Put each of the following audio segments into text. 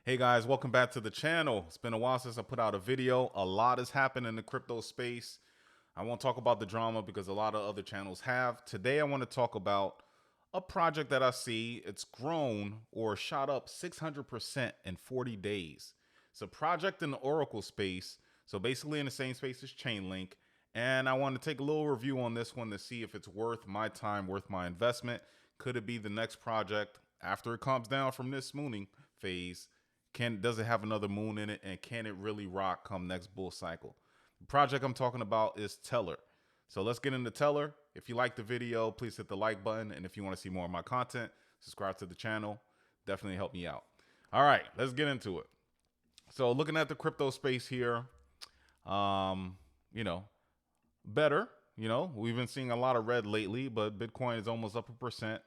Hey guys, welcome back to the channel. It's been a while since I put out a video. A lot has happened in the crypto space. I won't talk about the drama because a lot of other channels have. Today I want to talk about a project that I see. It's grown or shot up 600% in 40 days. It's a project in the Oracle space. So basically in the same space as Chainlink. And I want to take a little review on this one to see if it's worth my time, worth my investment. Could it be the next project after it comes down from this mooning phase? Does it have another moon in it, and can it really rock come next bull cycle? The project I'm talking about is Tellor. So let's get into Tellor. If you like the video, please hit the like button, and if you want to see more of my content, subscribe to the channel. Definitely help me out. All right, let's get into it. So looking at the crypto space here, better. We've been seeing a lot of red lately, but Bitcoin is almost up 1%.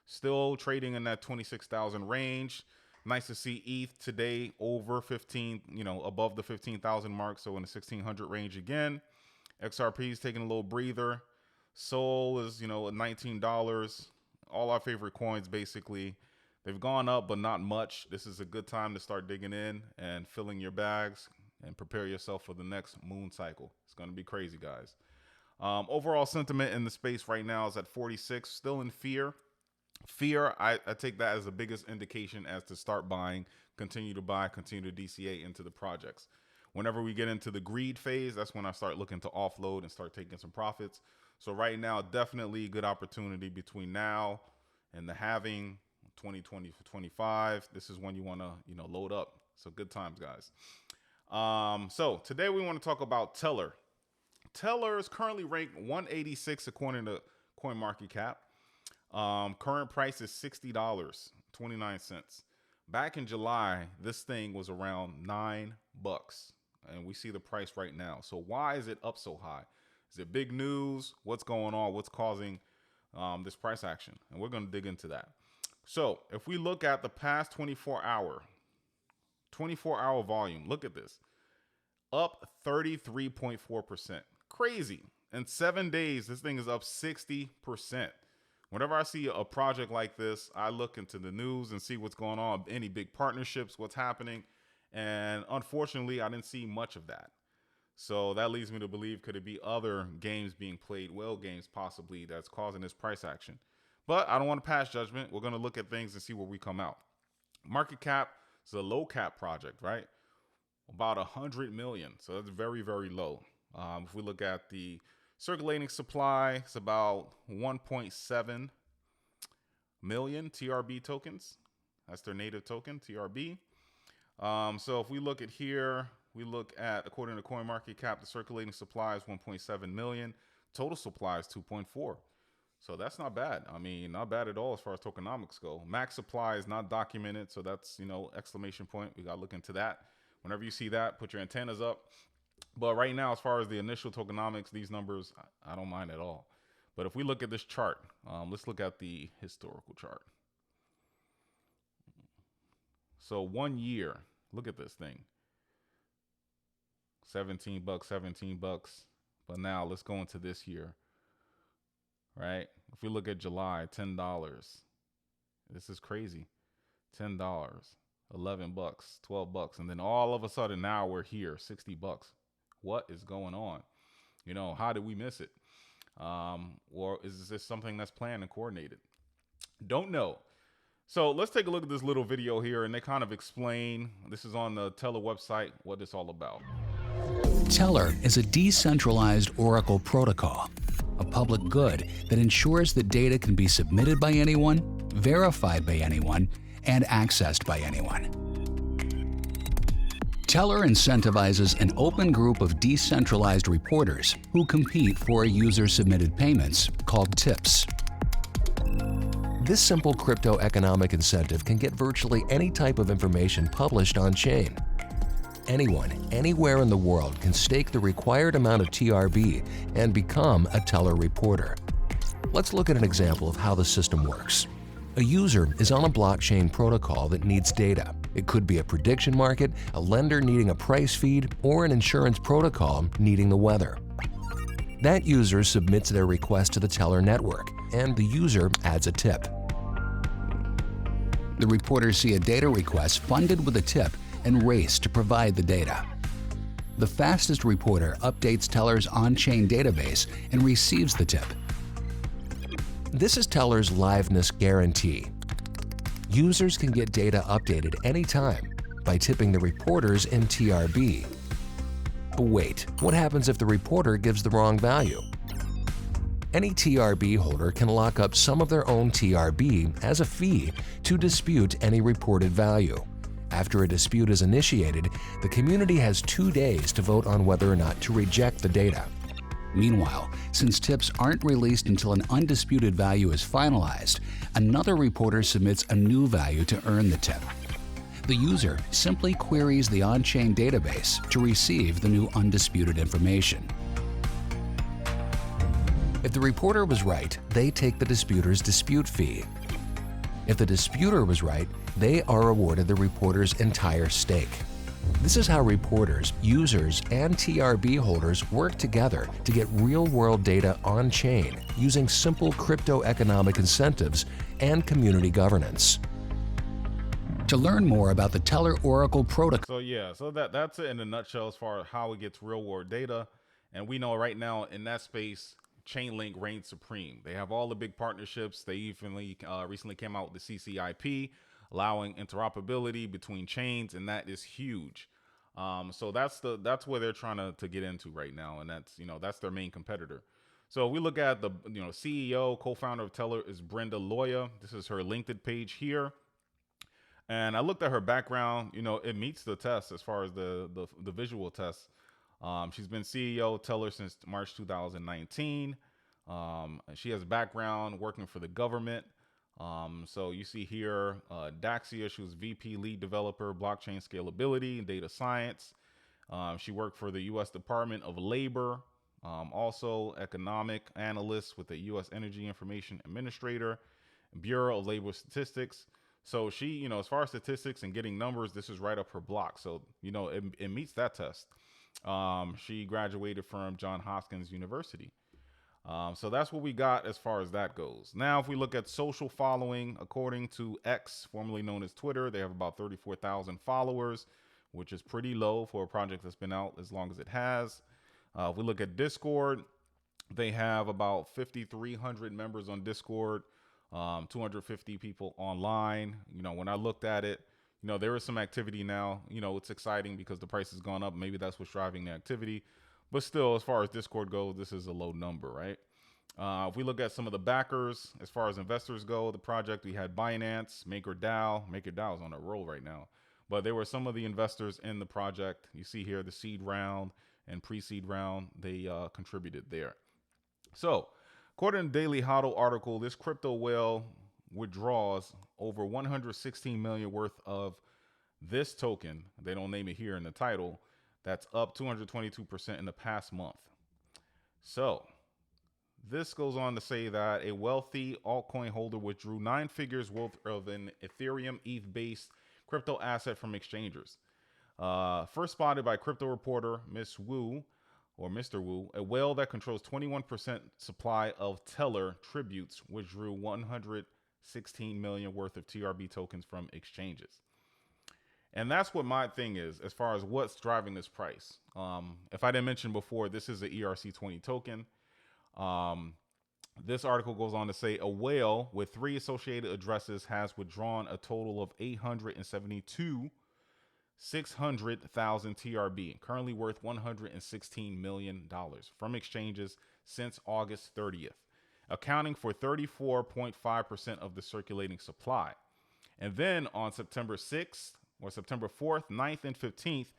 Still trading in that 26,000 range. Nice to see ETH today over 15, above the 15,000 mark. So in the 1600 range again. XRP is taking a little breather. Sol is, at $19. All our favorite coins, basically. They've gone up, but not much. This is a good time to start digging in and filling your bags and prepare yourself for the next moon cycle. It's going to be crazy, guys. Overall sentiment in the space right now is at 46, still in fear. I take that as the biggest indication as to start buying, continue to buy, continue to DCA into the projects. Whenever we get into the greed phase, that's when I start looking to offload and start taking some profits. So right now, definitely a good opportunity between now and the halving 2020 for 25. This is when you want to, load up. So good times, guys. So today we want to talk about Tellor. Tellor is currently ranked 186 according to CoinMarketCap. Current price is $60.29. Back in July, this thing was around $9, and we see the price right now. So why is it up so high? Is it big news? What's going on? What's causing this price action? And we're going to dig into that. So if we look at the past 24-hour volume, look at this. Up 33.4%. Crazy. In 7 days, this thing is up 60%. Whenever I see a project like this, I look into the news and see what's going on, any big partnerships, what's happening. And unfortunately, I didn't see much of that. So that leads me to believe, could it be other games being played, whale games possibly, that's causing this price action? But I don't want to pass judgment. We're going to look at things and see where we come out. Market cap is a low cap project, right? About 100 million. So that's very, very low. If we look at the circulating supply, it's about 1.7 million TRB tokens. That's their native token, TRB. So if we look at here, we look at, according to CoinMarketCap, the circulating supply is 1.7 million. Total supply is 2.4. So that's not bad. I mean, not bad at all as far as tokenomics go. Max supply is not documented. So that's, exclamation point. We got to look into that. Whenever you see that, put your antennas up. But right now, as far as the initial tokenomics, these numbers, I don't mind at all. But if we look at this chart, let's look at the historical chart. So 1 year, look at this thing. 17 bucks, 17 bucks. But now let's go into this year, right? If we look at July, $10. This is crazy. $10, 11 bucks, 12 bucks. And then all of a sudden now we're here, 60 bucks. What is going on? How did we miss it? Or is this something that's planned and coordinated? Don't know. So let's take a look at this little video here, and they kind of explain, this is on the Tellor website, what it's all about. Tellor is a decentralized Oracle protocol, a public good that ensures that data can be submitted by anyone, verified by anyone, and accessed by anyone. Tellor incentivizes an open group of decentralized reporters who compete for user-submitted payments, called tips. This simple crypto economic incentive can get virtually any type of information published on-chain. Anyone, anywhere in the world can stake the required amount of TRB and become a Tellor reporter. Let's look at an example of how the system works. A user is on a blockchain protocol that needs data. It could be a prediction market, a lender needing a price feed, or an insurance protocol needing the weather. That user submits their request to the Tellor network, and the user adds a tip. The reporters see a data request funded with a tip and race to provide the data. The fastest reporter updates Tellor's on-chain database and receives the tip. This is Tellor's liveness guarantee. Users can get data updated anytime by tipping the reporters in TRB. But wait, what happens if the reporter gives the wrong value? Any TRB holder can lock up some of their own TRB as a fee to dispute any reported value. After a dispute is initiated, the community has 2 days to vote on whether or not to reject the data. Meanwhile, since tips aren't released until an undisputed value is finalized, another reporter submits a new value to earn the tip. The user simply queries the on-chain database to receive the new undisputed information. If the reporter was right, they take the disputer's dispute fee. If the disputer was right, they are awarded the reporter's entire stake. This is how reporters, users, and TRB holders work together to get real-world data on-chain using simple crypto economic incentives and community governance. To learn more about the Tellor Oracle protocol, So yeah, so that's it in a nutshell as far as how it gets real world data. And we know right now in that space, Chainlink reigns supreme. They have all the big partnerships. They even recently came out with the CCIP, allowing interoperability between chains, and that is huge. So that's where they're trying to get into right now, and that's their main competitor. So we look at the CEO, co-founder of Tellor is Brenda Loya. This is her LinkedIn page here. And I looked at her background. It meets the test as far as the visual test. She's been CEO of Tellor since March 2019. She has background working for the government. So you see here, Daxia, she was VP lead developer, blockchain scalability and data science. She worked for the U.S. Department of Labor, also economic analyst with the U.S. Energy Information Administrator, Bureau of Labor Statistics. So she, as far as statistics and getting numbers, this is right up her block. So, it meets that test. She graduated from Johns Hopkins University. So that's what we got as far as that goes. Now, if we look at social following, according to X, formerly known as Twitter, they have about 34,000 followers, which is pretty low for a project that's been out as long as it has. If we look at Discord, they have about 5,300 members on Discord, 250 people online. When I looked at it, there is some activity now. It's exciting because the price has gone up. Maybe that's what's driving the activity. But still, as far as Discord goes, this is a low number, right? If we look at some of the backers, as far as investors go, the project, we had Binance, MakerDAO. MakerDAO is on a roll right now. But there were some of the investors in the project. You see here the seed round and pre-seed round. They contributed there. So, according to Daily Hodl article, this crypto whale withdraws over 116 million worth of this token. They don't name it here in the title. That's up 222% in the past month. So this goes on to say that a wealthy altcoin holder withdrew 9 figures worth of an Ethereum ETH-based crypto asset from exchangers. First spotted by crypto reporter Miss Wu, or Mr. Wu, a whale that controls 21% supply of Tellor tributes withdrew 116 million worth of TRB tokens from exchanges. And that's what my thing is as far as what's driving this price. If I didn't mention before, this is the ERC20 token. This article goes on to say a whale with 3 associated addresses has withdrawn a total of 600,000 TRB, currently worth $116 million from exchanges since August 30th, accounting for 34.5% of the circulating supply. And then on September 6th, or September 4th, 9th, and 15th,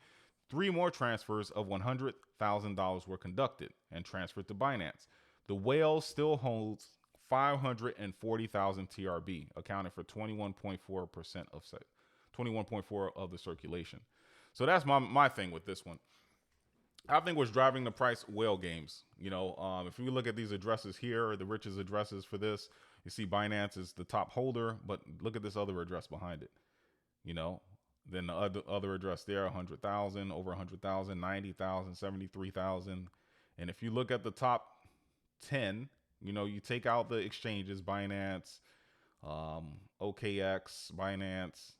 3 more transfers of $100,000 were conducted and transferred to Binance. The whale still holds 540,000 TRB, accounting for 21.4% of the circulation. So that's my thing with this one. I think what's driving the price, whale games. If you look at these addresses here, the richest addresses for this, you see Binance is the top holder, but look at this other address behind it. Then the other address there, 100,000, over 100,000, 90,000, 73,000. And if you look at the top 10, you take out the exchanges, Binance, OKX, Binance,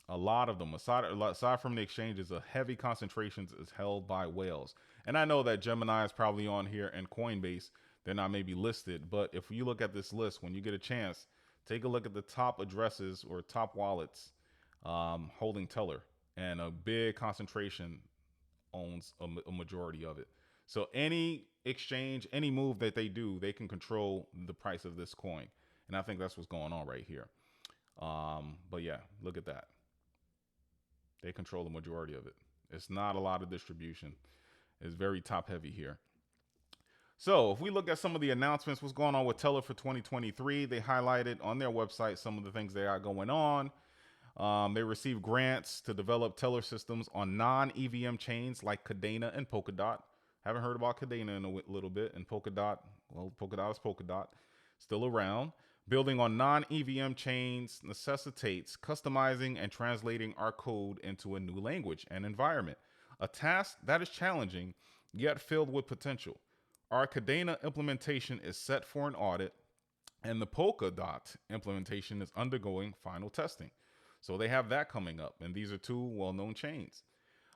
a lot of them. Aside from the exchanges, a heavy concentrations is held by whales. And I know that Gemini is probably on here and Coinbase. They're not maybe listed, but if you look at this list, when you get a chance, take a look at the top addresses or top wallets holding Tellor, and a big concentration owns a majority of it. So any exchange, any move that they do, they can control the price of this coin. And I think that's what's going on right here. But yeah, look at that. They control the majority of it. It's not a lot of distribution. It's very top heavy here. So if we look at some of the announcements, what's going on with Tellor for 2023, they highlighted on their website some of the things they got going on. They received grants to develop Tellor systems on non-EVM chains like Cadena and Polkadot. Haven't heard about Cadena in a little bit. And Polkadot, well, Polkadot is Polkadot, still around. Building on non-EVM chains necessitates customizing and translating our code into a new language and environment, a task that is challenging, yet filled with potential. Our Cadena implementation is set for an audit, and the Polkadot implementation is undergoing final testing. So they have that coming up, and these are two well-known chains.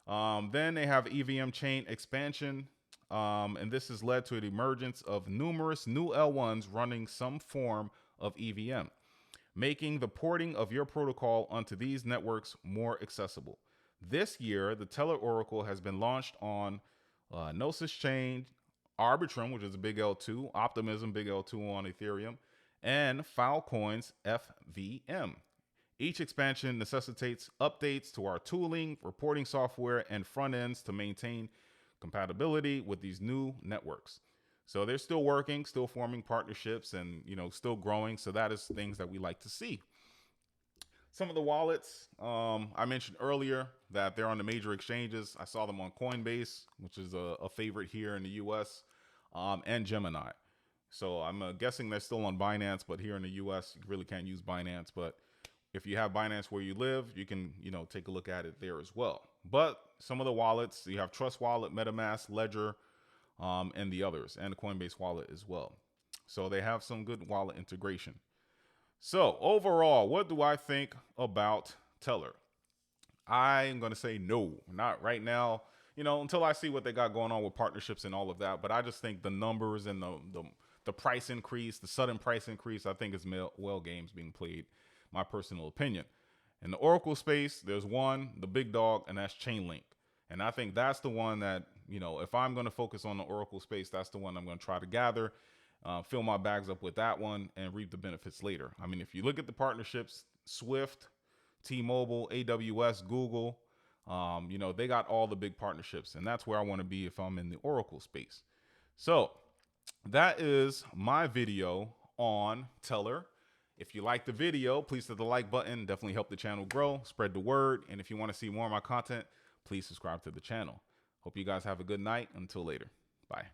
Then they have EVM chain expansion, and this has led to the emergence of numerous new L1s running some form of EVM, making the porting of your protocol onto these networks more accessible. This year, the Tellor Oracle has been launched on Gnosis Chain, Arbitrum, which is a big L2, Optimism, big L2 on Ethereum, and Filecoin's FVM. Each expansion necessitates updates to our tooling, reporting software, and front ends to maintain compatibility with these new networks. So they're still working, still forming partnerships, and still growing. So that is things that we like to see. Some of the wallets I mentioned earlier that they're on the major exchanges. I saw them on Coinbase, which is a favorite here in the US, and Gemini. So I'm guessing they're still on Binance, but here in the US, you really can't use Binance. But if you have Binance where you live, you can take a look at it there as well. But some of the wallets, you have Trust Wallet, MetaMask, Ledger, and the others, and the Coinbase wallet as well. So they have some good wallet integration. So overall, what do I think about Tellor? I'm going to say no, not right now, until I see what they got going on with partnerships and all of that. But I just think the numbers and the price increase, the sudden price increase, I think is well games being played, my personal opinion. In the Oracle space, there's one, the big dog, and that's Chainlink. And I think that's the one that, if I'm going to focus on the Oracle space, that's the one I'm going to try to gather, fill my bags up with that one, and reap the benefits later. I mean, if you look at the partnerships, Swift, T-Mobile, AWS, Google, they got all the big partnerships, and that's where I want to be if I'm in the Oracle space. So that is my video on Tellor. If you like the video, please hit the like button. Definitely help the channel grow, spread the word. And if you want to see more of my content, please subscribe to the channel. Hope you guys have a good night. Until later. Bye.